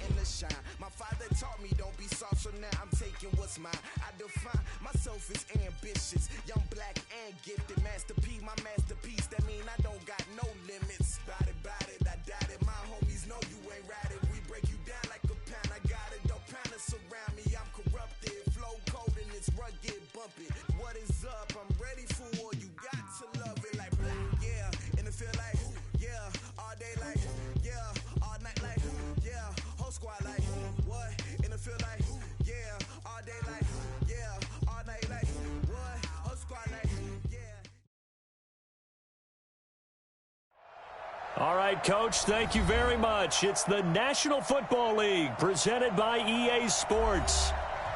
in the shine. My father taught me don't be soft, so now I'm taking what's mine. I define myself as ambitious, young, black, and gifted. Master P, my masterpiece. That mean I don't got no limits. Bout it, I doubt it. My homies know you ain't ratted. We break you down like a pound. I got it, don't pound to surround me. I'm corrupted, flow cold and it's rugged, bumpy. What is up? I'm ready for war. You got to love it like black, yeah. And it feel like, yeah. All day like, yeah. All night like, yeah. Whole squad like, what? And it feel like, yeah. All day like, yeah. All night like, what? Whole squad like, yeah. All right, Coach, thank you very much. It's the National Football League presented by EA Sports.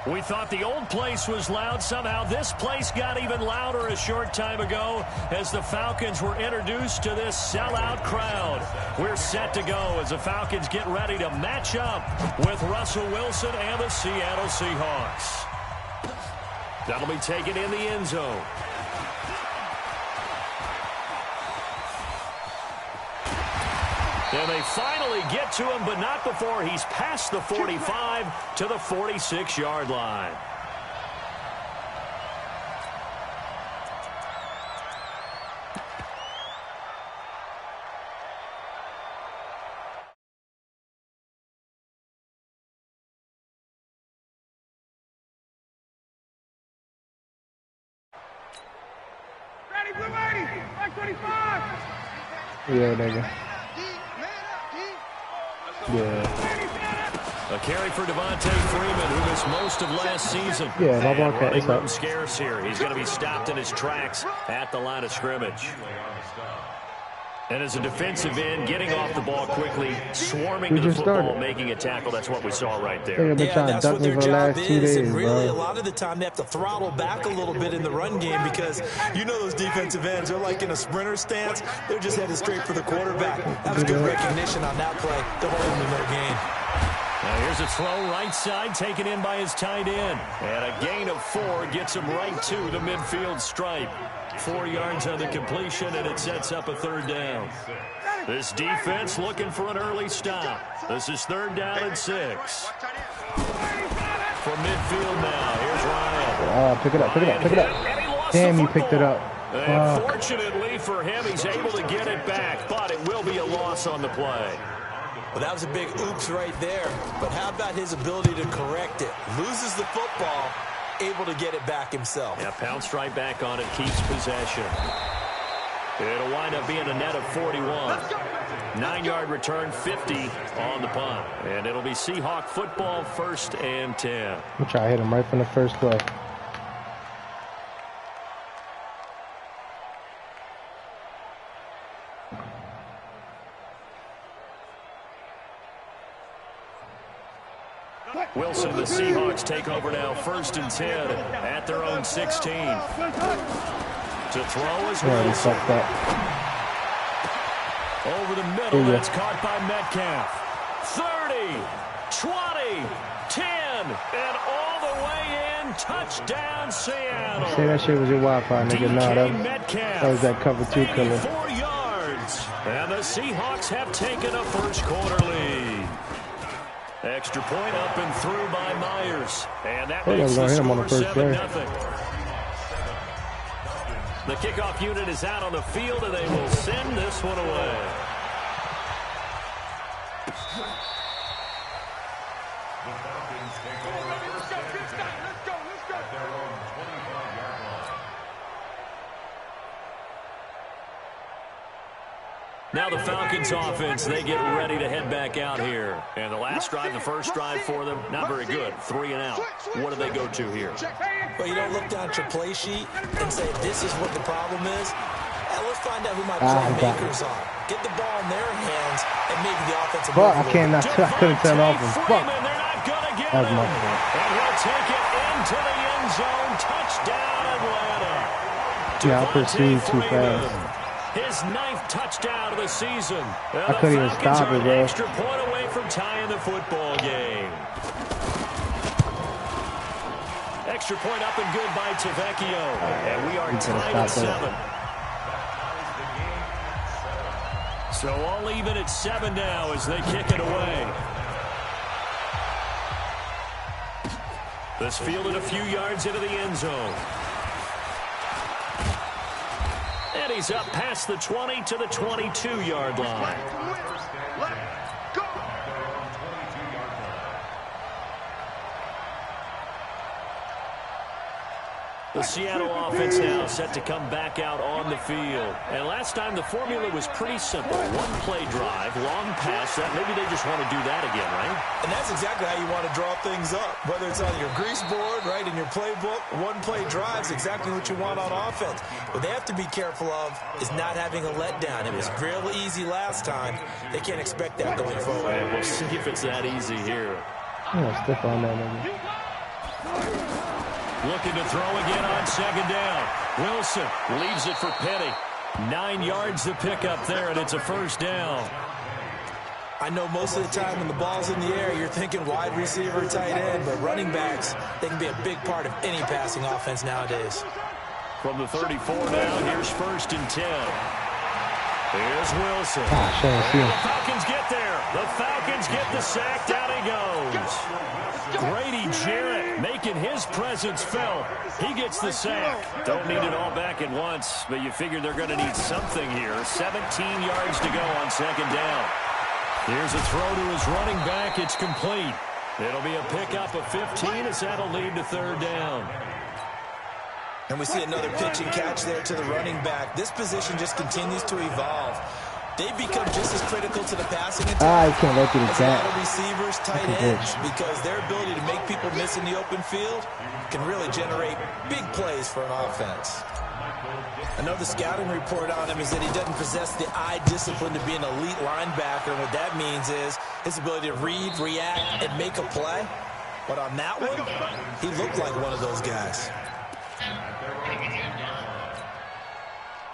We thought the old place was loud. Somehow this place got even louder a short time ago as the Falcons were introduced to this sellout crowd. We're set to go as the Falcons get ready to match up with Russell Wilson and the Seattle Seahawks. That'll be taken in the end zone. And they finally get to him, but not before he's past the 45 to the 46-yard line. Ready, blue 80, 525. Yeah, nigga. Yeah. A carry for Devontae Freeman, who missed most of last season. Yeah, my ball running catch up. room scarce here. He's going to be stopped in his tracks at the line of scrimmage. And as a defensive end, getting off the ball quickly, swarming to the football, making a tackle. That's what we saw right there. Yeah, that's what their job is. And really, a lot of the time, they have to throttle back a little bit in the run game because you know those defensive ends, they're like in a sprinter stance. They're just headed straight for the quarterback. That was good recognition on that play to hold him to no gain. Now here's a throw right side taken in by his tight end. And a gain of 4 gets him right to the midfield stripe. 4 yards on the completion, and it sets up a third down. This defense looking for an early stop. This is 3rd down and 6. From midfield now, here's Ryan. Oh, pick it up, pick it up, pick it up. Damn, you picked it up. And fortunately for him, he's able to get it back, but it will be a loss on the play. Well, that was a big oops right there. But how about his ability to correct it? Loses the football, able to get it back himself. Yeah, pounced right back on it, keeps possession. It'll wind up being a net of 41. 9-yard return, 50 on the punt. And it'll be Seahawk football, 1st and 10. We'll try to hit him right from the first play. Wilson, the Seahawks take over now, 1st and 10 at their own 16. To throw is Wilson. Over the middle, it's caught by Metcalf. 30, 20, 10, and all the way in. Touchdown, Seattle. Say that shit was your Wi-Fi, nigga. Nah, that was that cover 2 killer. 4 yards. And the Seahawks have taken a first quarter lead. Extra point up and through by Myers. And that makes the score 7-0. The kickoff unit is out on the field, and they will send this one away. Now the Falcons offense, they get ready to head back out here. And the last drive, the first drive for them, not very good. 3 and out. What do they go to here? Well, you don't look down at your play sheet and say, this is what the problem is. Let's find out who my playmakers are. Get the ball in their hands, and maybe the offensive. Fuck, I couldn't turn off him. Fuck. That was my fault. And he'll take it into the end zone. Touchdown, Atlanta. Yeah, I pursued too fast. His 9th touchdown of the season. I couldn't even stop it, bro. Extra point away from tying the football game. Extra point up and good by Tavecchio. And we are tied at 7. So all even at 7 now as they kick it away. This fielded a few yards into the end zone. And he's up past the 20 to the 22-yard line. The Seattle offense now set to come back out on the field. And last time the formula was pretty simple. One-play drive, long pass. That maybe they just want to do that again, right? And that's exactly how you want to draw things up. Whether it's on your grease board, right, in your playbook, one-play drive is exactly what you want on offense. What they have to be careful of is not having a letdown. It was real easy last time. They can't expect that going forward. We'll see if it's that easy here. Yeah, stiff on that nigga. Looking to throw again on second down. Wilson leaves it for Petty. 9 yards to pick up there, and it's a first down. I know most of the time when the ball's in the air, you're thinking wide receiver, tight end, but running backs, they can be a big part of any passing offense nowadays. From the 34 now, here's 1st and 10. Here's Wilson. The Falcons get there. The Falcons get the sack. Down he goes. Grady Jarrett making his presence felt. He gets the sack. Don't need it all back at once, but you figure they're going to need something here. 17 yards to go on second down. Here's a throw to his running back. It's complete. It'll be a pickup of 15 as that'll lead to third down. And we see another pitch and catch there to the running back. This position just continues to evolve. They become just as critical to the passing attack I can't let you as a lot of receivers, tight ends, because their ability to make people miss in the open field can really generate big plays for an offense. Another scouting report on him is that he doesn't possess the eye discipline to be an elite linebacker, and what that means is his ability to read, react, and make a play. But on that one, he looked like one of those guys.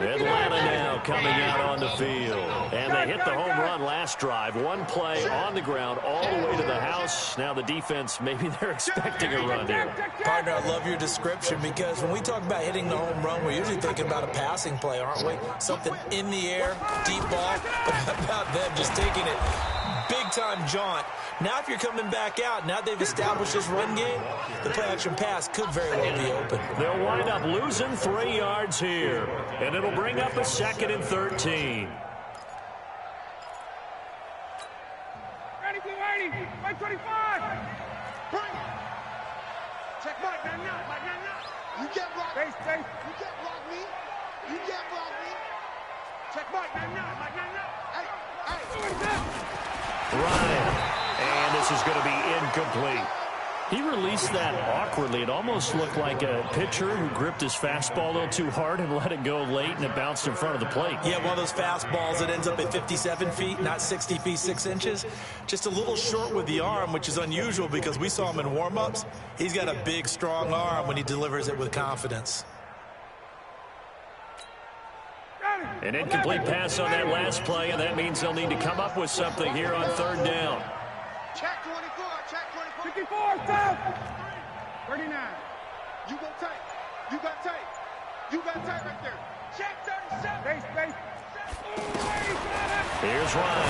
Atlanta now coming out on the field. And they hit the home run last drive. One play on the ground all the way to the house. Now the defense, maybe they're expecting a run here. Partner, I love your description because when we talk about hitting the home run, we're usually thinking about a passing play, aren't we? Something in the air, deep ball. But how about them just taking it big-time jaunt? Now if you're coming back out, now they've established this run game, the play-action pass could very well be open. They'll wind up losing 3 yards here, and it'll bring up a 2nd and 13. Ready, blue 80, Mike 25. Bring. Check Mike, now. You get blocked. Base. You get blocked me. You get blocked me. Check Mike, now. Hey. Ryan. And this is going to be incomplete. He released that awkwardly. It almost looked like a pitcher who gripped his fastball a little too hard and let it go late, and it bounced in front of the plate. Yeah, one of those fastballs that ends up at 57 feet, not 60 feet, 6 inches. Just a little short with the arm, which is unusual because we saw him in warm-ups. He's got a big, strong arm when he delivers it with confidence. An incomplete pass on that last play, and that means they'll need to come up with something here on third down. Check 24, check 24. 54, stop. 39. You go tight. You got tight. You got tight right there. Check 37. Base. Here's Ryan.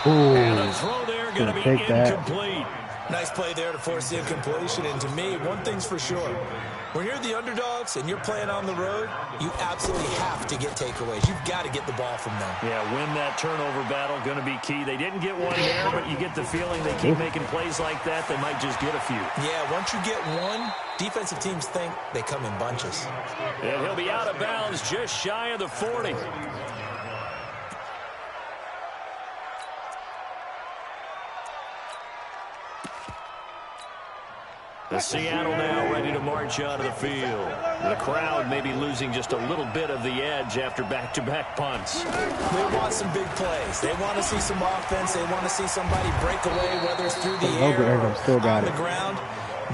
Ooh, And the throw there going to be incomplete. Nice play there to force the incompletion. And to me, one thing's for sure. When you're the underdogs and you're playing on the road, you absolutely have to get takeaways. You've got to get the ball from them. Yeah, win that turnover battle, going to be key. They didn't get one there, but you get the feeling they keep making plays like that, they might just get a few. Yeah, once you get one, defensive teams think they come in bunches. And he'll be out of bounds just shy of the 40. The Seattle now ready to march out of the field. The crowd may be losing just a little bit of the edge after back-to-back punts. They want some big plays. They want to see some offense. They want to see somebody break away, whether it's through the air or on the ground.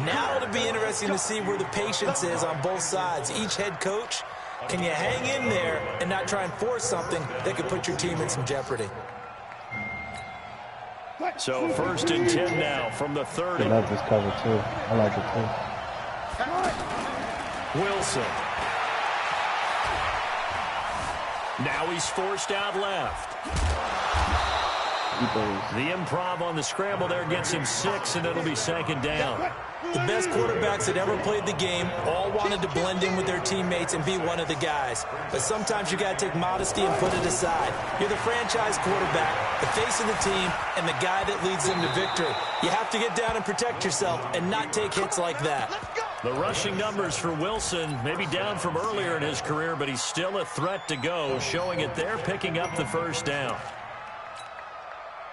Now it'll be interesting to see where the patience is on both sides. Each head coach, can you hang in there and not try and force something that could put your team in some jeopardy? So 1st and 10 now from the 30. I love this cover too. I like it too. Wilson. Now he's forced out left. The improv on the scramble there gets him 6, and it'll be 2nd down. The best quarterbacks that ever played the game all wanted to blend in with their teammates and be one of the guys. But sometimes you got to take modesty and put it aside. You're the franchise quarterback, the face of the team, and the guy that leads them to victory. You have to get down and protect yourself and not take hits like that. The rushing numbers for Wilson, maybe down from earlier in his career, but he's still a threat to go, showing it there, picking up the first down.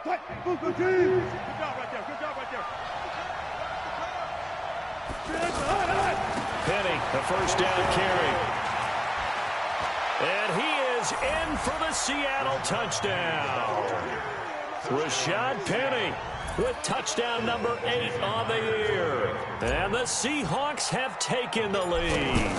Good job right there. Good job right there. Penny, the first down carry. And he is in for the Seattle touchdown. Rashad Penny with touchdown number 8 on the year. And the Seahawks have taken the lead.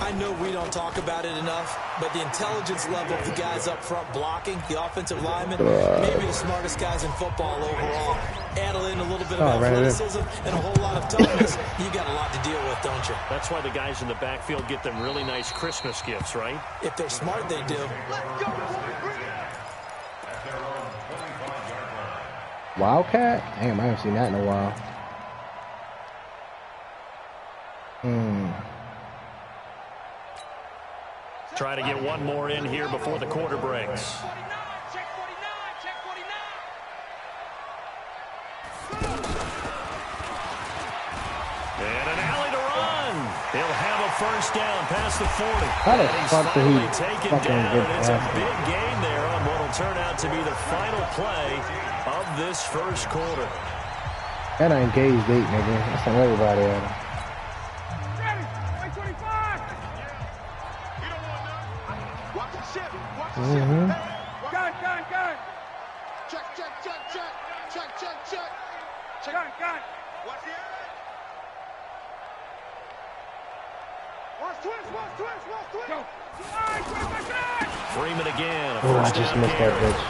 I know we don't talk about it enough, but the intelligence level of the guys up front blocking, the offensive linemen, maybe the smartest guys in football overall. Add in a little bit of athleticism and a whole lot of toughness. You got a lot to deal with, don't you? That's why the guys in the backfield get them really nice Christmas gifts, right? If they're smart, they do. Wildcat? Damn, I haven't seen that in a while. Try to get one more in here before the quarter breaks. And an alley to run. He'll have a first down past the 40. How the fuck did he taken down. It's a big gain there on what will turn out to be the final play of this first quarter. And I engaged 8, nigga. That's not everybody at him. Gun. Check. Gun. Watch the edge. Watch twist. Go. Freeman again. Oh, I just missed that bitch.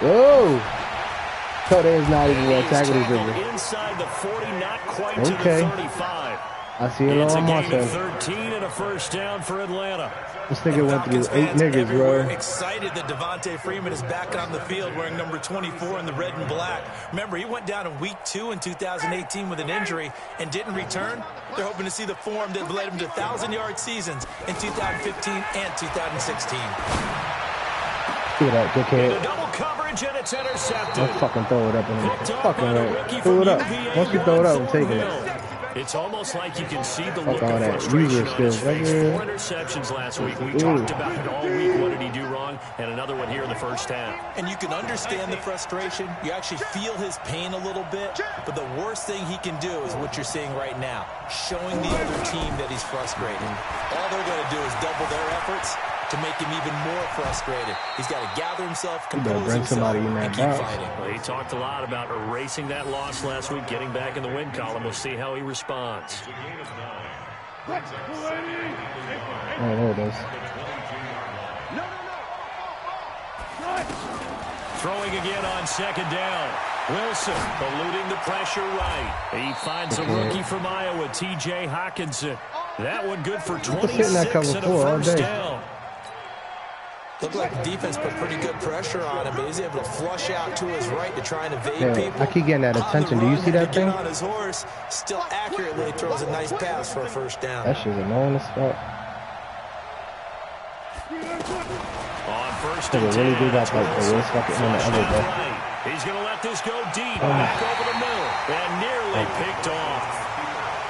Oh! So there's not even a tackle to inside the 40, not quite to the 35. I see it all on my side. 13 and a first down for Atlanta. This nigga went through 8 niggas, bro. Excited that Devontae Freeman is back on the field wearing number 24 in the red and black. Remember, he went down in week 2 in 2018 with an injury and didn't return. They're hoping to see the form that led him to 1,000-yard seasons in 2015 and 2016. Look at that, dickhead. Double coverage and it's intercepted. Don't fucking throw it up in there. Fucking right. Throw it up. Once you throw it up, I'm taking it. It's almost like you can see the look all of that frustration on his skill. face. 4 interceptions last week. We talked about it all week. What did he do wrong? And another one here in the first half. And you can understand the frustration. You actually feel his pain a little bit. But the worst thing he can do is what you're seeing right now, showing the other team that he's frustrated. All they're going to do is double their efforts to make him even more frustrated. He's got to gather himself, compose himself, and keep fighting. Well, he talked a lot about erasing that loss last week, getting back in the win column. We'll see how he responds. Oh, there it is. Throwing again on second down. Wilson eluding the pressure right. He finds a rookie from Iowa, T.J. Hawkinson. That one good for 26 and a first down. Looked like the defense put pretty good pressure on him, but he's able to flush out to his right to try and evade people. I keep getting that attention. Do you see that thing? On his horse, still accurately throws a nice pass for a first down. That shit's annoying as fuck. On first and 10, really do that like the worst fucking on the other day. He's going to let this go deep, back over the middle, and nearly picked off.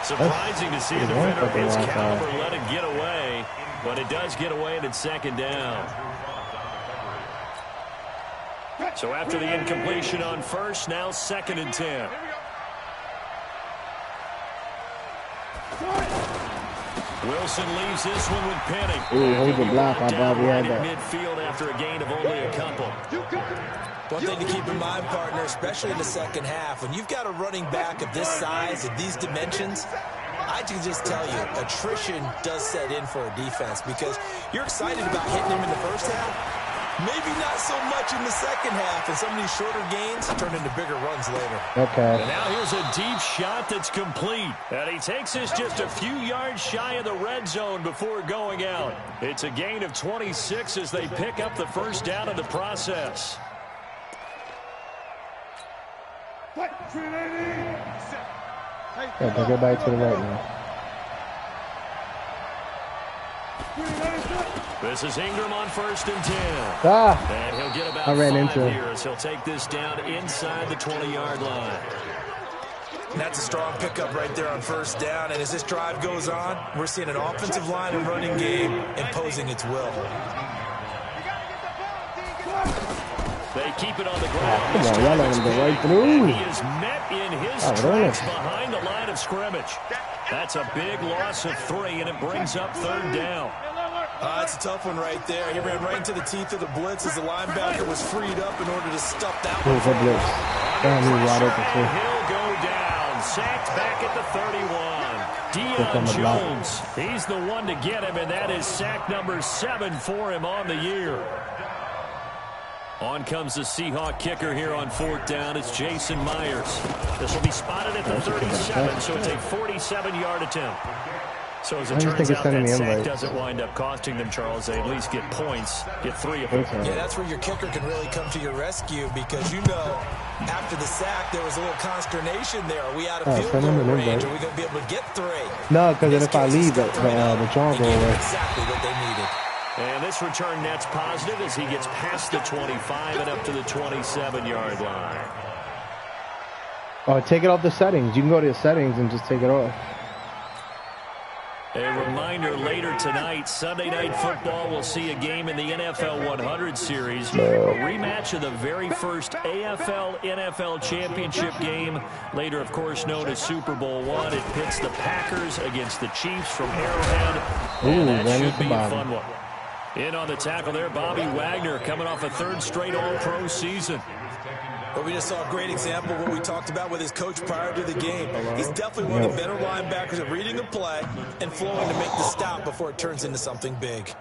Surprising to see a defender of his caliber let it get away, but it does get away and it's second down. So after the incompletion on first, now second and 10. Wilson leaves this one with Penny. Ooh, hold the block. I probably had that. Midfield after a gain of only a couple. One thing to keep in mind, partner, especially in the second half, when you've got a running back of this size, of these dimensions, I can just tell you, attrition does set in for a defense because you're excited about hitting him in the first half. Maybe not so much in the second half, and some of these shorter gains turn into bigger runs later. Okay. And now here's a deep shot that's complete. And he takes us just a few yards shy of the red zone before going out. It's a gain of 26 as they pick up the first down in the process. Yeah, take it back to the right now. This is Ingram on 1st and 10. Ah! And he'll get about I ran 5 into here as he'll take this down inside the 20-yard line. That's a strong pickup right there on 1st down. And as this drive goes on, we're seeing an offensive line and running game imposing its will. They keep it on the ground. Come on, y'all let him go right through. He is met in his tracks behind the line of scrimmage. That's a big loss of 3, and it brings up 3rd down. It's a tough one right there. He ran right into the teeth of the blitz as the linebacker was freed up in order to stop that one. Blitz. He'll go down, sacked back at the 31. Deion Jones, he's the one to get him, and that is sack number 7 for him on the year. On comes the Seahawk kicker here on 4th down. It's Jason Myers. This will be spotted at the 37, so it's a 47-yard attempt. So as it turns out, that sack doesn't wind up costing them, Charles. They at least get points, get 3 of them. Yeah, that's where your kicker can really come to your rescue because, you know, after the sack, there was a little consternation there. Are we out of field goal range? Are we going to be able to get 3? No, because then if I leave, the John go away. Exactly what they needed. And this return net's positive as he gets past the 25 and up to the 27-yard line. Oh, take it off the settings. You can go to the settings and just take it off. A reminder, later tonight, Sunday Night Football will see a game in the NFL 100 series. A rematch of the very first AFL-NFL championship game. Later, of course, known as Super Bowl I. It pits the Packers against the Chiefs from Arrowhead. And that should be a fun one. In on the tackle there, Bobby Wagner coming off a 3rd straight All-Pro season. But we just saw a great example of what we talked about with his coach prior to the game. He's definitely one of the better linebackers at reading the play and flowing to make the stop before it turns into something big.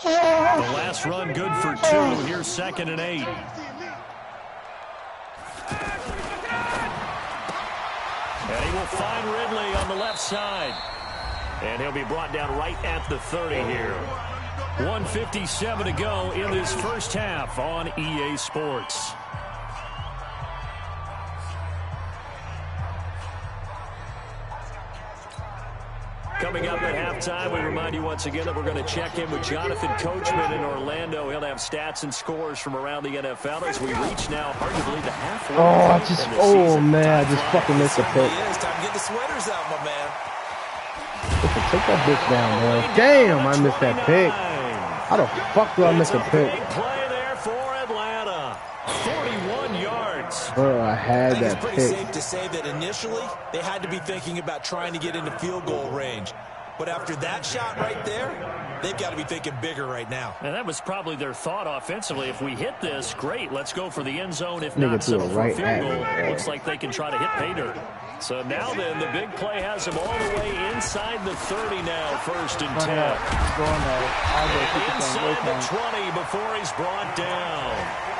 The last run good for 2. Here's 2nd and 8. And he will find Ridley on the left side. And he'll be brought down right at the 30 here. 1:57 to go in this first half on EA Sports. Coming up at halftime, we remind you once again that we're going to check in with Jonathan Coachman in Orlando. He'll have stats and scores from around the NFL as we reach now, hard to believe, the halfway point in the season. Man, I just fucking missed a pick. It's time to get the sweaters out, my man. Take that bitch down, man. Damn, I missed that pick. How the fuck do I miss a pick? Big play there for Atlanta. 41 yards. Bro, I had that pick. It's pretty safe to say that initially they had to be thinking about trying to get into field goal range. But after that shot right there, they've got to be thinking bigger right now. And that was probably their thought offensively. If we hit this, great. Let's go for the end zone. If not, settle for a field goal. Looks like they can try to hit pay dirt. So now then, the big play has him all the way inside the 30 now, 1st and 10. And inside the 20 before he's brought down.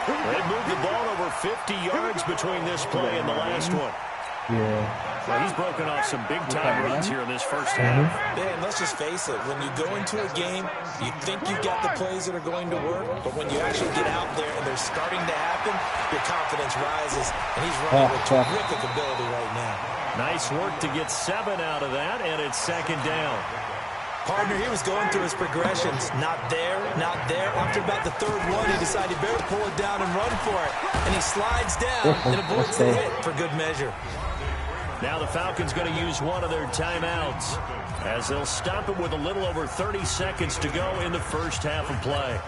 They moved the ball over 50 yards between this play and the last one. Yeah. Well, he's broken off some big-time runs here in this first half. Yeah, and let's just face it. When you go into a game, you think you've got the plays that are going to work, but when you actually get out there and they're starting to happen, your confidence rises, and he's running with terrific ability right now. Nice work to get 7 out of that, and it's 2nd down. Partner, he was going through his progressions. Not there, not there. After about the 3rd one, he decided he better pull it down and run for it. And he slides down and avoids the hit for good measure. Now the Falcons going to use one of their timeouts as they'll stop it with a little over 30 seconds to go in the first half of play.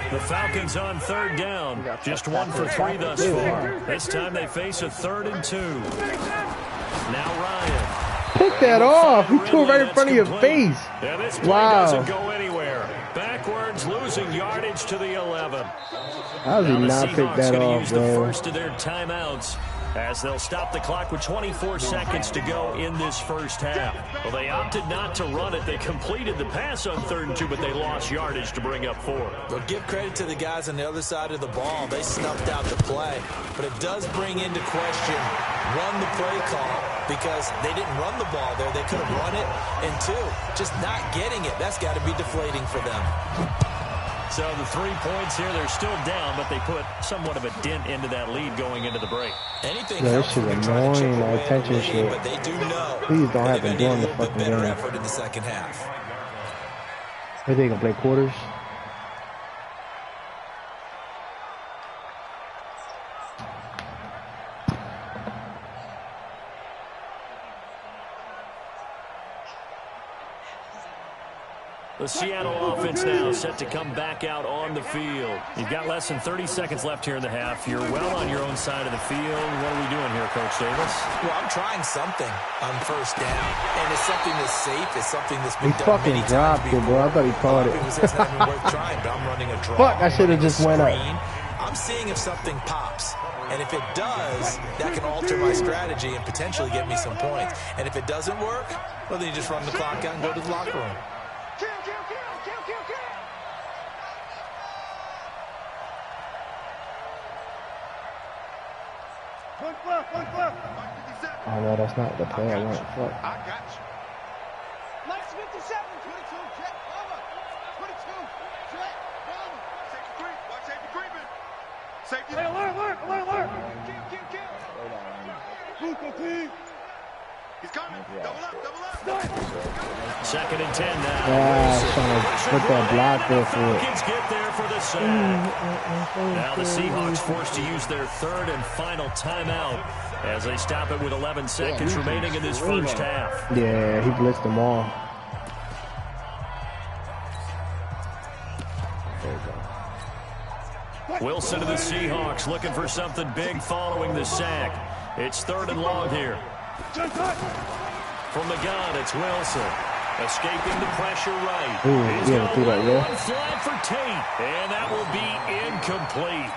The Falcons on 3rd down. Just 1 for 3 thus far. This time they face a 3rd and 2. Now Ryan. Pick that off. He threw it right in front of your face. Yeah, this play doesn't go anywhere. Backwards, losing yardage to the 11. How did he not pick that off, use the first of their timeouts as they'll stop the clock with 24 seconds to go in this first half. Well, they opted not to run it. They completed the pass on 3rd and 2, but they lost yardage to bring up 4. Well, give credit to the guys on the other side of the ball. They snuffed out the play. But it does bring into question, run the play call, because they didn't run the ball there. They could have run it. And 2, just not getting it. That's got to be deflating for them. So the 3 points here, they're still down, but they put somewhat of a dent into that lead going into the break. Anything Yeah, this helps shit when you're trying to chip annoying, away attention at the lead, shit. but they do know Please don't have they're them going to need a doing the little bit fucking better game. effort in the second half. Are they gonna play quarters? The Seattle offense now set to come back out on the field. You've got less than 30 seconds left here in the half. You're well on your own side of the field. What are we doing here, Coach Davis? Well, I'm trying something on first down, and it's something that's safe. It's something that's been He done fucking many times dropped it, before. bro. I thought he caught it. People say it's not even worth trying, but I'm running a draw. Fuck, I should have just went up. I'm seeing if something pops. And if it does, that can alter my strategy and potentially get me some points. And if it doesn't work, well, then you just run the clock out and go to the locker room. Kill, kill, kill, kill, kill, kill. One flip. Oh no, that's not the play I want. Fuck. I got you. Minus 57. 22, jet, over. 22, jet, over. Safety creep. Watch safety creeping. Safety. Hey, alert. Kill. He's coming. Double up. Second and 10 now. Yeah, trying to put that block there for it. Falcons get there for the sack. Now the Seahawks forced to use their third and final timeout as they stop it with 11 seconds remaining in this first half. Yeah, he blitzed them all. There you go. Wilson to the Seahawks looking for something big following the sack. It's third and long here. From the gun, it's Wilson. Escaping the pressure right. Ooh, He's yeah, going do that, to yeah. run flat for Tate. And that will be incomplete.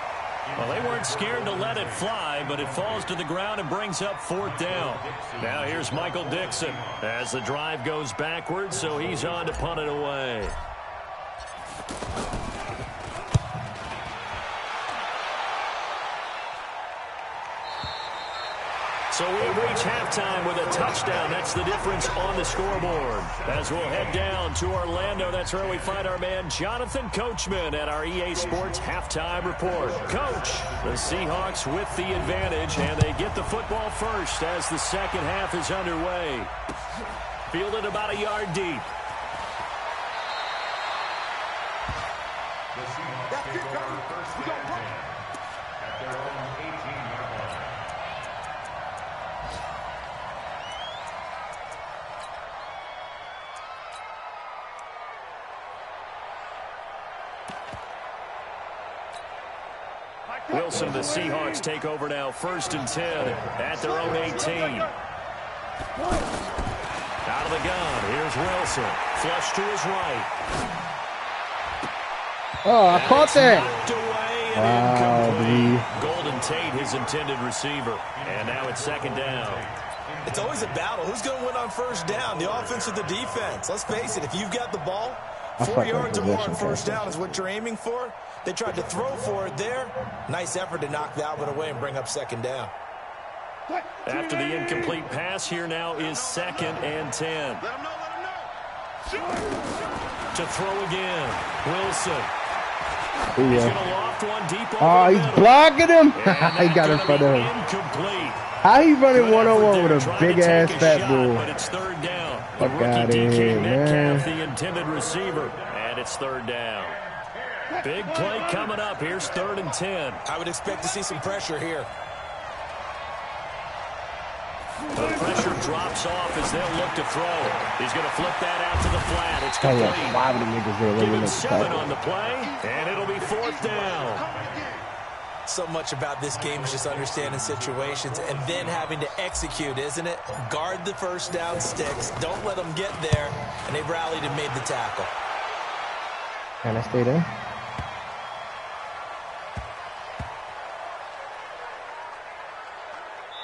Well, they weren't scared to let it fly, but it falls to the ground and brings up fourth down. Now here's Michael Dixon as the drive goes backwards, so he's on to punt it away. So we reach halftime with a touchdown. That's the difference on the scoreboard. As we'll head down to Orlando, that's where we find our man Jonathan Coachman at our EA Sports Halftime Report. Coach, the Seahawks with the advantage, and they get the football first as the second half is underway. Fielded about a yard deep. Wilson, the Seahawks take over now, first and 10 at their own 18. Out of the gun, here's Wilson. Flush to his right. Oh, I caught that. Wow, Golden Tate, his intended receiver. And now it's second down. It's always a battle. Who's going to win on first down, the offense or the defense? Let's face it, if you've got the ball, 4 yards or more on first down is what you're aiming for. They tried to throw for it there. Nice effort to knock that one away and bring up second down. After the incomplete pass, here now is second and 10. To throw again, Wilson. He's going to loft one deep over the he's middle. blocking him. And He got in that's front gonna of be him. incomplete. How he running Good effort 1-on-1 there, with a trying to big-ass take a fat shot, bull? but it's third down. The Fuck rookie outta DK here, Metcalf, man. the intended receiver, and it's third down. Big play coming up. Here's third and 10. I would expect to see some pressure here. The pressure drops off as they'll look to throw. He's going to flip that out to the flat. It's Oh, complete. yeah, 5 of the niggas there. Give him Waiting 7 at on the play, and it'll be fourth down. So much about this game is just understanding situations and then having to execute, isn't it? Guard the first down sticks. Don't let them get there. And they rallied and made the tackle. Can I stay there?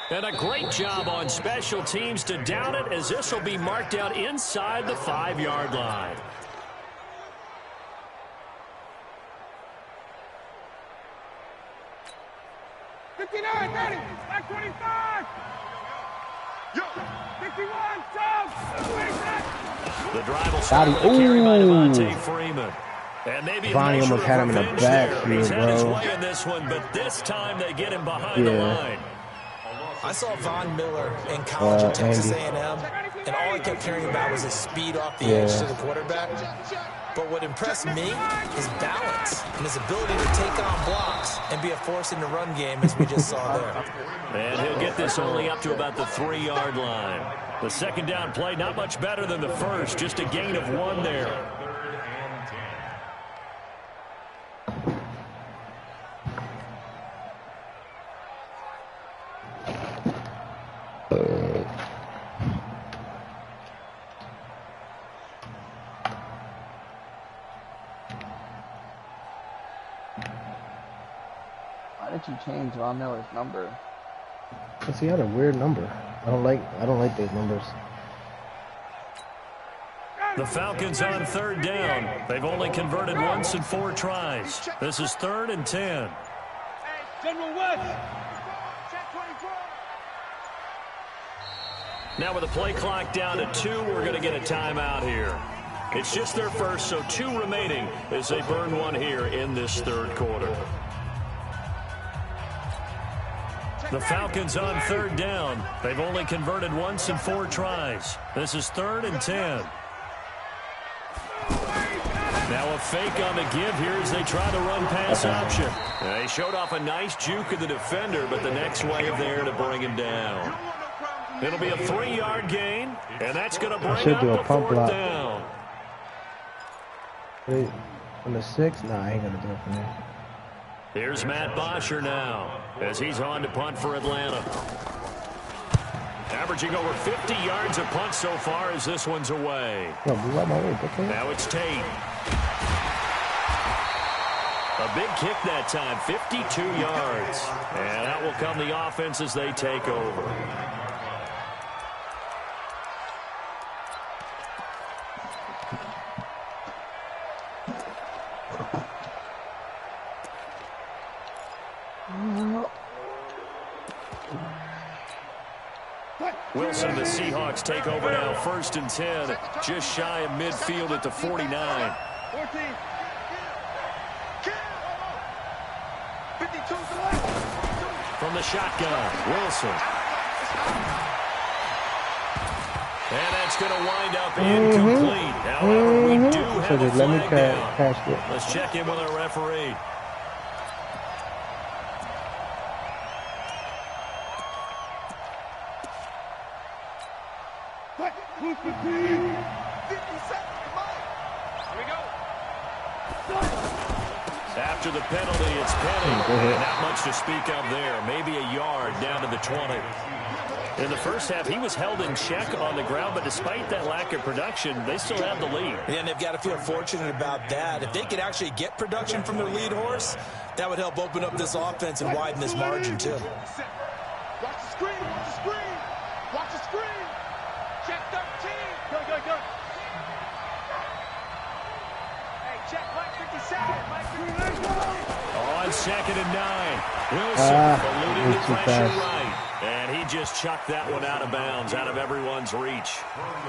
And a great job on special teams to down it, as this will be marked out inside the 5-yard line. Back 25. Yo, 51, The drive will start with a carry by Devontae Freeman. And maybe Vonnie almost had him in the back here, He's had his bro. way in this one, but this time they get him behind the line. I saw Von Miller in college at Texas Andy. A&M, and all I kept hearing about was his speed off the edge to the quarterback. But what impressed me is balance and his ability to take on blocks and be a force in the run game, as we just saw there. And he'll get this only up to about the 3-yard line. The second down play, not much better than the first, just a gain of 1 there. Why did you change Von Miller's number? Cause he had a weird number. I don't like those numbers. The Falcons on 3rd down. They've only converted once in 4 tries. This is 3rd and 10. General West. Now with the play clock down to 2, we're going to get a timeout here. It's just their first, so 2 remaining as they burn 1 here in this 3rd quarter. The Falcons on 3rd down. They've only converted once in 4 tries. This is 3rd and 10. Now a fake on the give here as they try the run-pass option. They showed off a nice juke of the defender, but the next wave there to bring him down. It'll be a 3-yard gain, and that's going to bring up the 4th down. Wait, on the 6? Nah, I ain't going to do it for me. Here's Matt Bosher now as he's on to punt for Atlanta. Averaging over 50 yards a punt so far as this one's away. Now it's Tate. A big kick that time, 52 yards. And out will come the offense as they take over. Wilson, the Seahawks take over now, 1st and 10, just shy of midfield at the 49. 14. 52 From the shotgun, Wilson. And that's going to wind up incomplete. However, we do have a flag down. Let's check in with our referee. After the penalty, it's penalty. Not much to speak of there. Maybe a yard down to the 20. In the first half, he was held in check on the ground, but despite that lack of production, they still have the lead. Yeah, and they've got to feel fortunate about that. If they could actually get production from their lead horse, that would help open up this offense and widen this margin, too. Watch the screen, watch the screen. Watch the screen. Check 13. Go. Hey, check Mike 57. Mike 57. On 2nd and 9. Wilson eluding the pressure right. And he just chucked that one out of bounds, out of everyone's reach.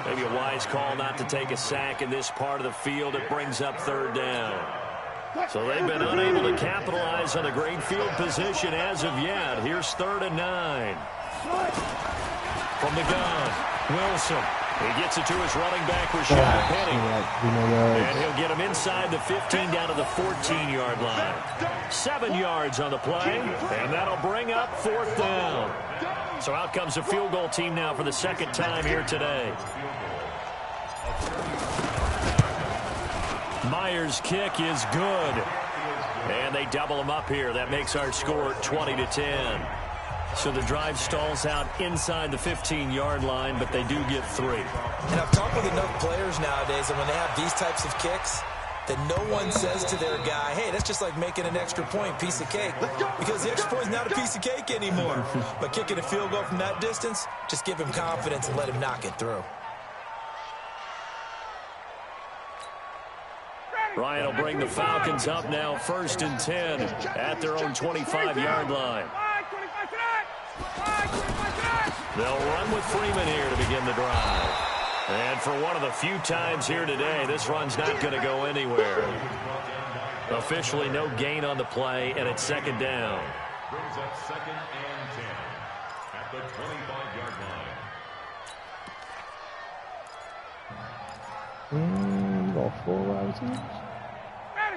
Maybe a wise call not to take a sack in this part of the field. It brings up 3rd down. So they've been unable to capitalize on a great field position as of yet. Here's 3rd and 9. From the gun, Wilson. He gets it to his running back, Rashad Penny. And he'll get him inside the 15 down to the 14-yard line. 7 yards on the play, and that'll bring up 4th down. So out comes the field goal team now for the 2nd time here today. Myers' kick is good. And they double him up here. That makes our score 20-10. So the drive stalls out inside the 15-yard line, but they do get 3. And I've talked with enough players nowadays, and when they have these types of kicks, that no one says to their guy, hey, that's just like making an extra point, piece of cake. Because the extra point is not a piece of cake anymore. But kicking a field goal from that distance, just give him confidence and let him knock it through. Ryan will bring the Falcons up now, 1st and 10 at their own 25-yard line. They'll run with Freeman here to begin the drive. And for one of the few times here today, this run's not going to go anywhere. Officially no gain on the play, and it's second down. Brings up 2nd and 10 at the 25-yard line.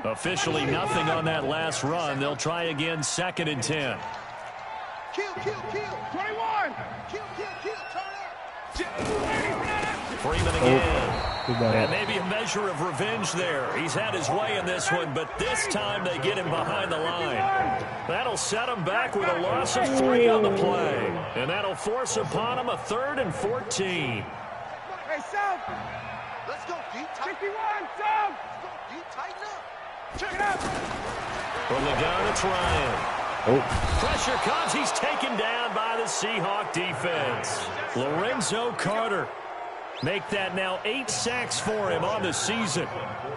Officially nothing on that last run. They'll try again, 2nd and 10. Kill, 21. Kill, turn up. Freeman again. And maybe a measure of revenge there. He's had his way in this one, but this time they get him behind the line. That'll set him back with a loss of 3 on the play. And that'll force upon him a 3rd and 14. Hey, South. Let's go deep. 51, South. Let's go deep. Tighten up. Check it out. From the gun, it's Ryan. Pressure comes. He's taken down by the Seahawk defense. Lorenzo Carter. Make that now 8 sacks for him on the season.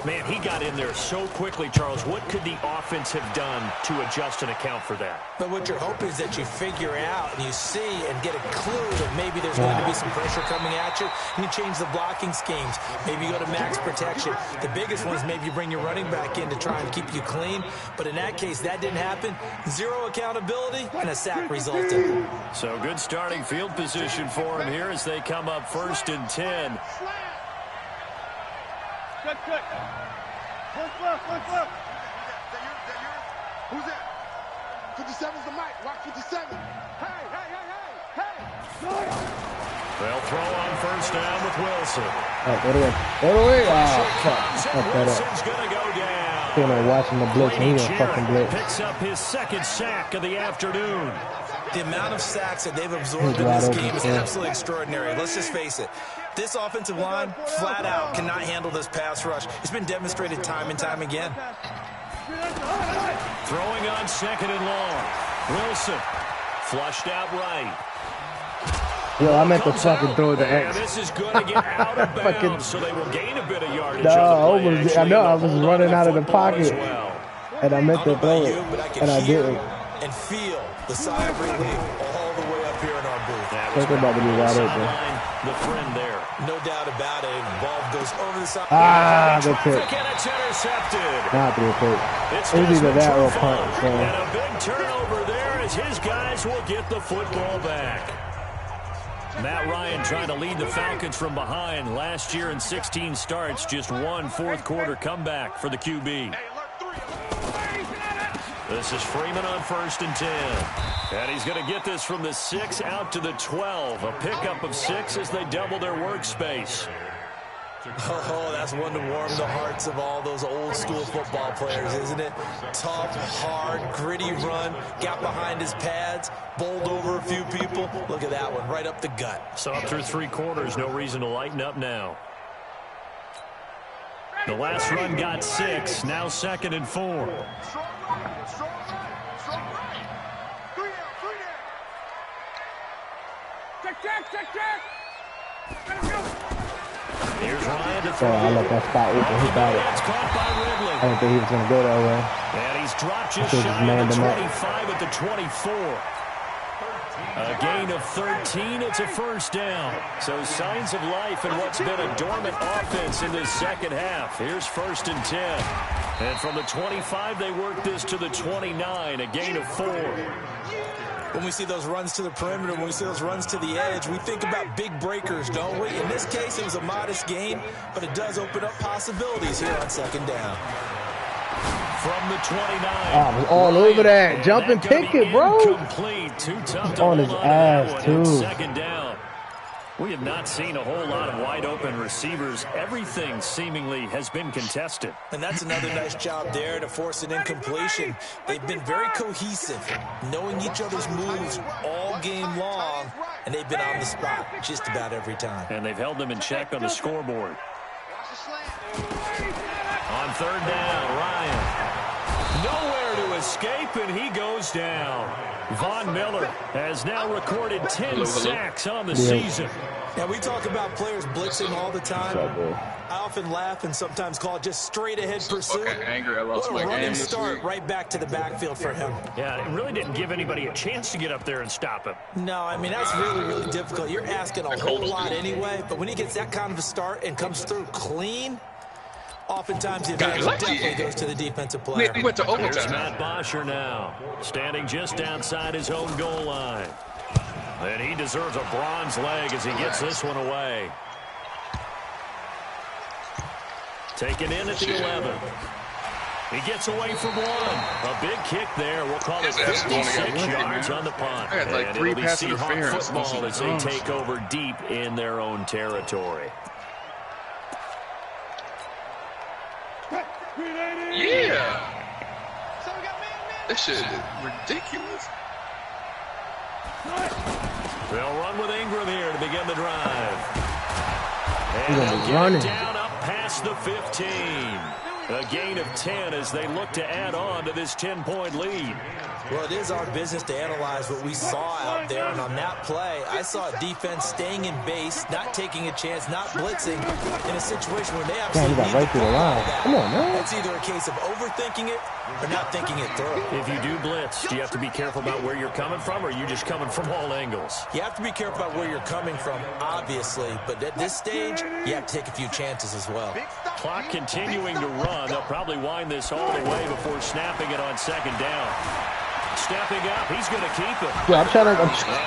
Man, he got in there so quickly, Charles. What could the offense have done to adjust and account for that? But what you're hoping is that you figure out and you see and get a clue that maybe there's going to be some pressure coming at you, and you change the blocking schemes. Maybe you go to max protection. The biggest one is maybe you bring your running back in to try and keep you clean. But in that case, that didn't happen. 0 accountability, and a sack resulted. So good starting field position for him here as they come up 1st and 10. Good. Look. Who's that? 57's the mic. Watch 57. Hey. They'll throw on 1st down with Wilson. Wilson's going to go down. Still not watching the blitz. He didn't fucking blitz. Picks up his 2nd sack of the afternoon. The amount of sacks that they've absorbed in this game is absolutely extraordinary. Let's just face it. This offensive line, flat out, cannot handle this pass rush. It's been demonstrated time and time again. Throwing on 2nd and long. Wilson flushed out right. Yo, I meant to fucking throw the X. This is going to get out of bounds, so they will gain a bit of yardage. No, I was running out of the pocket, and I meant to throw it, and I didn't. And feel the sigh of relief all the way up here in our booth. Think about to be wide open. The friend there. No doubt about it. Ball goes over the side. Good pick. And it's intercepted. Not through pick. It was either that or punt. So. And a big turnover there as his guys will get the football back. Matt Ryan trying to lead the Falcons from behind. Last year in 16 starts, just 1 4th-quarter comeback for the QB. This is Freeman on 1st and 10. And he's going to get this from the 6 out to the 12. A pickup of 6 as they double their workspace. Oh, that's one to warm the hearts of all those old-school football players, isn't it? Tough, hard, gritty run. Got behind his pads. Bowled over a few people. Look at that one, right up the gut. So up through 3 quarters, no reason to lighten up now. The last run got 6. Now 2nd and 4. Check. Here's Ryan to throw. I let that spot open. He got it. It's caught by Ridley. I didn't think he was going to go that way. And he's dropped just shy of the 25 at the 24. A gain of 13. It's a 1st down. So signs of life in what's been a dormant offense in this second half. Here's 1st and 10. And from the 25, they work this to the 29. A gain of 4. When we see those runs to the perimeter, when we see those runs to the edge, we think about big breakers, don't we? In this case, it was a modest gain, but it does open up possibilities here on 2nd down. From the 29. I was all over that. Jumping ticket, bro. Complete. Too tough to on his ass, too. 2nd down. We have not seen a whole lot of wide open receivers. Everything seemingly has been contested. And that's another nice job there to force an incompletion. They've been very cohesive, knowing each other's moves all game long, and they've been on the spot just about every time. And they've held them in check on the scoreboard. On 3rd down, Ryan. Nowhere there to escape, and he goes down. Von Miller has now recorded 10 sacks on the season. Now, we talk about players blitzing all the time. I often laugh and sometimes call it just straight-ahead pursuit. What a running start right back to the backfield for him. Yeah, it really didn't give anybody a chance to get up there and stop him. No, I mean, that's really, really difficult. You're asking a whole lot anyway, but when he gets that kind of a start and comes through clean, oftentimes the advantage definitely goes to the defensive player. He went to overtime. Here's Matt Bosher now, standing just outside his own goal line. And he deserves a bronze leg as he gets this one away. Taken in at the 11. He gets away from one. A big kick there. We'll call it 56 yards on the punt. I had like and 3 pass interference. Football as they take over deep in their own territory. Yeah. This shit is ridiculous. They'll run with Ingram here to begin the drive. He's And gonna be they'll running. get it down up past the 15. A gain of 10 as they look to add on to this 10-point lead. Well, it is our business to analyze what we saw out there, and on that play, I saw a defense staying in base, not taking a chance, not blitzing, in a situation where they absolutely got need right to through the pull line. out of that. Come on, man. It's either a case of overthinking it or not thinking it through. If you do blitz, do you have to be careful about where you're coming from, or are you just coming from all angles? You have to be careful about where you're coming from, obviously, but at this stage, you have to take a few chances as well. Clock continuing to run. They'll probably wind this all the way before snapping it on second down. Stepping up, he's going to keep it. Yeah, I'm trying to.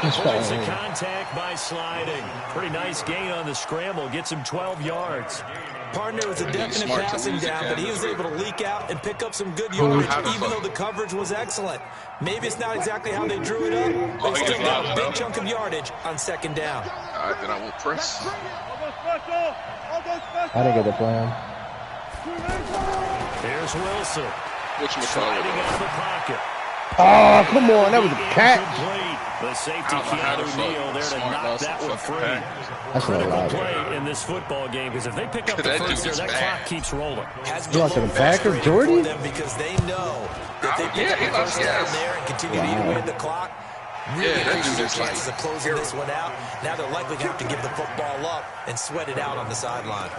Avoids the contact by sliding. Pretty nice gain on the scramble. Gets him 12 yards. Partner was a definite passing down, but he was able to leak out and pick up some good yardage, even though the coverage was excellent. Maybe it's not exactly how they drew it up, but he still got a big chunk of yardage on second down. All right, then I will press. I didn't get the plan. Here's Wilson. Sliding out of the pocket. Oh, come on. That was a catch. The safety Keanu Neal there to knock that one free. That's not Critical allowed. play in this football game because if they pick up the first there, that clock keeps rolling. You lost to the Packers, Jordy? Because they know that they pick up the first down there and continue to eat away at the clock. Really increases their chances of closing this one out. Now they're likely going to have to give the football up and sweat it out on the sideline.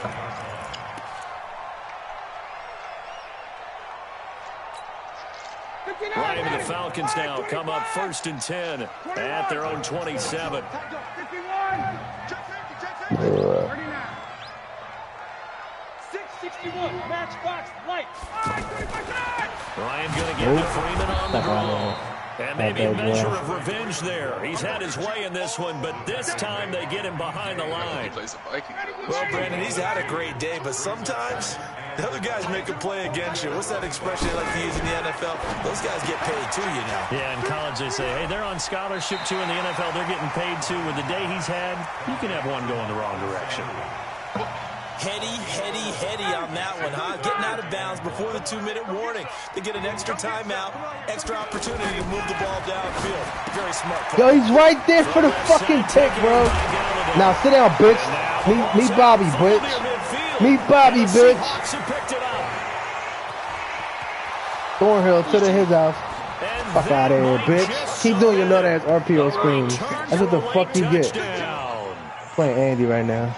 Ryan and the Falcons now come up 1st and 10 at their own 27. Ryan going to get to Freeman on the draw. And maybe a measure of revenge there. He's had his way in this one, but this time they get him behind the line. Well, Brandon, he's had a great day, but sometimes the other guys make a play against you. What's that expression they like to use in the NFL? Those guys get paid too, you know. Yeah, in college they say, hey, they're on scholarship too. In the NFL, they're getting paid too. With the day he's had, you can have one going the wrong direction. Heady on that one, huh? Getting out of bounds before the 2-minute warning. They get an extra timeout, extra opportunity to move the ball downfield. Very smart play. Yo, he's right there for the fucking pick, bro. Now sit down, bitch. Meet Bobby, bitch. Meet Bobby, bitch. Thornhill to his house. Fuck out of here, bitch. Keep doing your nut ass RPO screens. That's what the fuck you get. Playing Andy right now.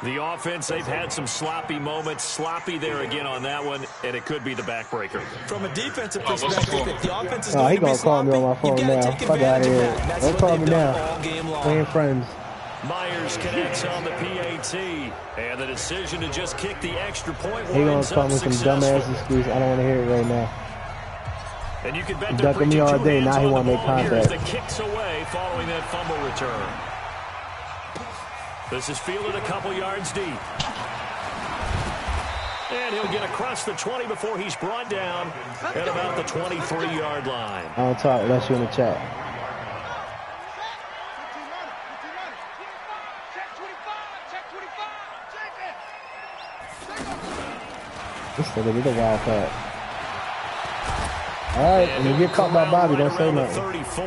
The offense, they've had some sloppy moments. Sloppy there again on that one, and it could be the backbreaker. From a defensive perspective, if the offense is going to be call me on my phone now. Fuck out of here. Don't call me now. We ain't friends. Myers connects on the PAT, and the decision to just kick the extra point He gonna winds call up me some successful. dumbass excuse. I don't want to hear it right now. And you can bet He they're ducking me preaching all two day. hands Now he on want the to make ball here as contact. the kicks away following that fumble return. This is fielded a couple yards deep. And he'll get across the 20 before he's brought down at about the 23-yard line. I don't talk unless you're in the chat. This nigga did a wild cut. Alright, when you get caught by Bobby, don't say nothing. 34.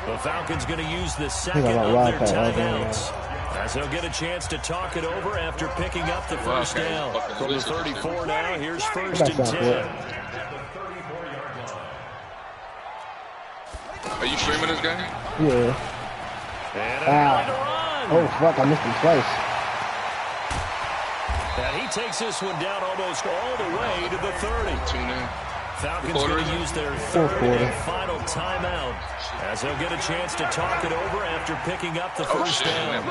The Falcons going to use the second about of wild their cut right timeouts. As they'll get a chance to talk it over after picking up the first down. From the 34 now, here's 1st and 10. Are you streaming this game? Yeah. Oh, fuck, I missed him twice. And he takes this one down almost all the way to the 30. Tune in. Falcons going to use their third and final timeout as they'll get a chance to talk it over after picking up the first down.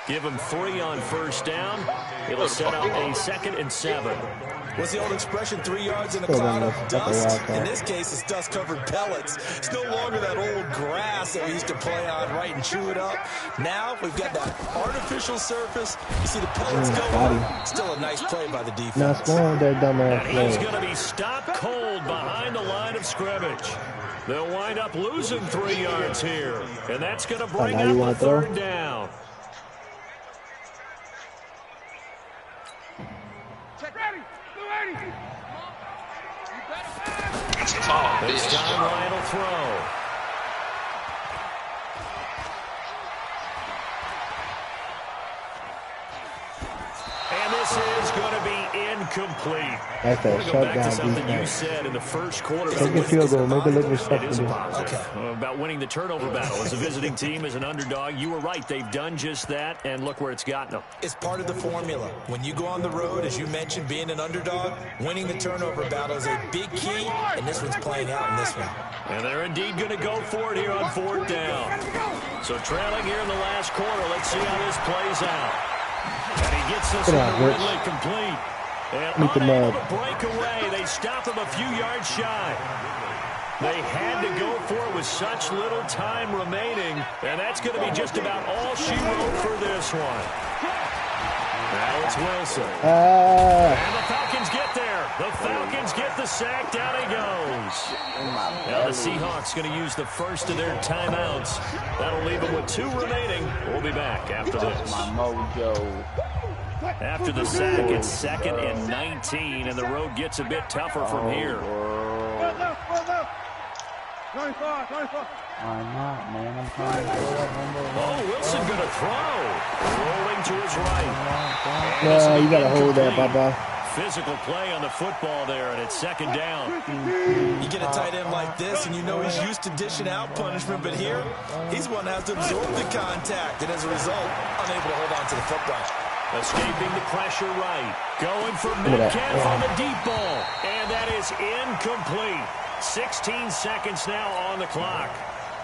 Give them 3 on first down. It'll set up a 2nd and 7. What's the old expression, 3 yards in a cloud of dust? In this case, it's dust-covered pellets. It's no longer that old grass that we used to play on, right, and chew it up. Now we've got that artificial surface. You see the pellets go up. Still a nice play by the defense. Now scoring that dumbass play. And he's going to be stopped cold behind the line of scrimmage. They'll wind up losing 3 yards here, and that's going to bring up the 3rd down. This time Ryan will throw. And this is going to be incomplete. That's that shutdown something you said in the first quarter. Take a field goal, make it look It is respectable. about winning the turnover battle. As a visiting team, as an underdog, you were right. They've done just that, and look where it's gotten them. It's part of the formula. When you go on the road, as you mentioned, being an underdog, winning the turnover battle is a big key, and this one's playing out in this one. And they're indeed going to go for it here on 4th down. So trailing here in the last quarter. Let's see how this plays out. And he gets this one really complete. And unable to break away. They stop him a few yards shy. They had to go for it with such little time remaining. And that's going to be just about all she wrote for this one. Now it's Wilson. And the Falcons get there. The Falcons get the sack. Down he goes. Now the Seahawks going to use the first of their timeouts. That'll leave them with 2 remaining. We'll be back after this. My mojo. After the sack, it's 2nd and 19, and the road gets a bit tougher from here. Why not, man? I'm trying to go up number 1. Oh, Wilson going to throw. Rolling to his right. Yeah, you got to hold that, Baba. Physical play on the football there, and it's 2nd down. You get a tight end like this, and you know he's used to dishing out punishment, but here, he's one that has to absorb the contact, and as a result, unable to hold on to the football. Escaping the pressure right. Going for Metcalf on the deep ball, and that is incomplete. 16 seconds now on the clock.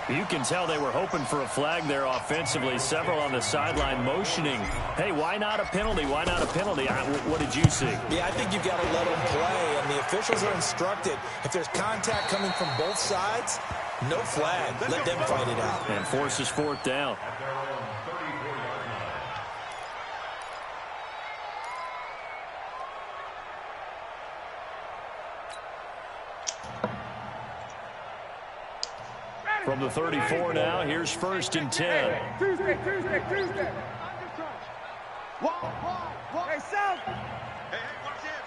You can tell they were hoping for a flag there offensively. Several on the sideline motioning. Hey, why not a penalty? Why not a penalty? What did you see? Yeah, I think you've got to let them play, and the officials are instructed. If there's contact coming from both sides, no flag. Let them fight it out. And forces 4th down. From the 34 now, here's 1st and 10. Tuesday. Hey, South. Hey,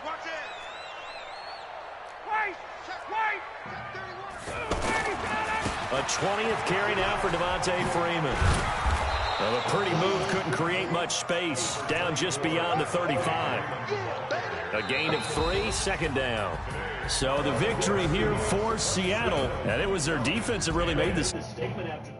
watch it. Wait. A 20th carry now for Devontae Freeman. Well, a pretty move couldn't create much space. Down just beyond the 35. A gain of 3, 2nd down. So the victory here for Seattle, and it was their defense that really made this statement after